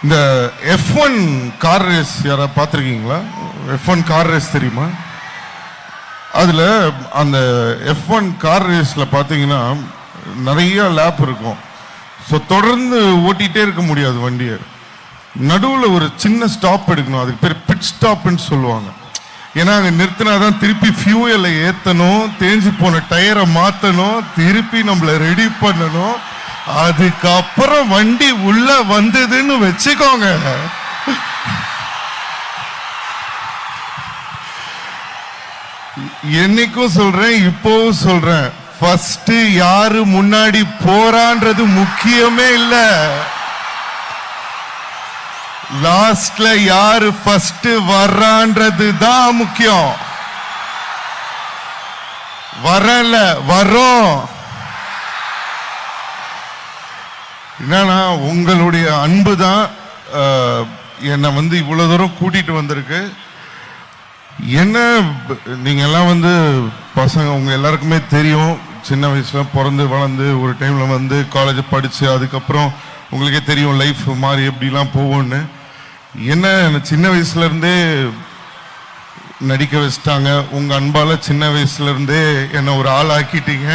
இந்த F1 car race யாரா பார்த்துருக்கீங்களா? F1 கார் ரேஸ் தெரியுமா? அதில் அந்த F1 கார் ரேஸில் பார்த்தீங்கன்னா நிறைய லேப் இருக்கும். ஸோ தொடர்ந்து ஓட்டிகிட்டே இருக்க முடியாது வண்டியை. நடுவில் ஒரு சின்ன ஸ்டாப் எடுக்கணும். அதுக்கு பேர் பிட் ஸ்டாப்னு சொல்லுவாங்க. ஏன்னா அங்கே நிறுத்தினா தான் திருப்பி ஃபியூயலை ஏற்றணும், தேஞ்சு போன டயரை மாற்றணும், திருப்பி நம்மளை ரெடி பண்ணணும். அதுக்கப்புறம் வண்டி உள்ள வந்ததுன்னு வச்சுக்கோங்க, என்னைக்கும் சொல்றேன், இப்போவும் சொல்றேன், ஃபர்ஸ்ட் யாரு முன்னாடி போறான்றது முக்கியமே இல்ல, லாஸ்ட்ல யாரு ஃபர்ஸ்ட் வர்றான்றது தான் முக்கியம். வரல வரோம். என்னன்னா உங்களுடைய அன்பு தான் என்னை இவ்வளவு தூரம் கூட்டிட்டு வந்திருக்கு. என்ன நீங்க எல்லாம் பசங்க உங்க எல்லாருக்குமே தெரியும், சின்ன வயசுல பிறந்து வளர்ந்து ஒரு டைம்ல காலேஜ் படிச்சு அதுக்கப்புறம் உங்களுக்கே தெரியும் லைஃப் மாதிரி எப்படிலாம் போகும்னு. என்ன சின்ன வயசுல இருந்தே நடிக்க வச்சுட்டாங்க. உங்க அன்பால சின்ன வயசுல இருந்தே என்ன ஒரு ஆள் ஆக்கிட்டீங்க.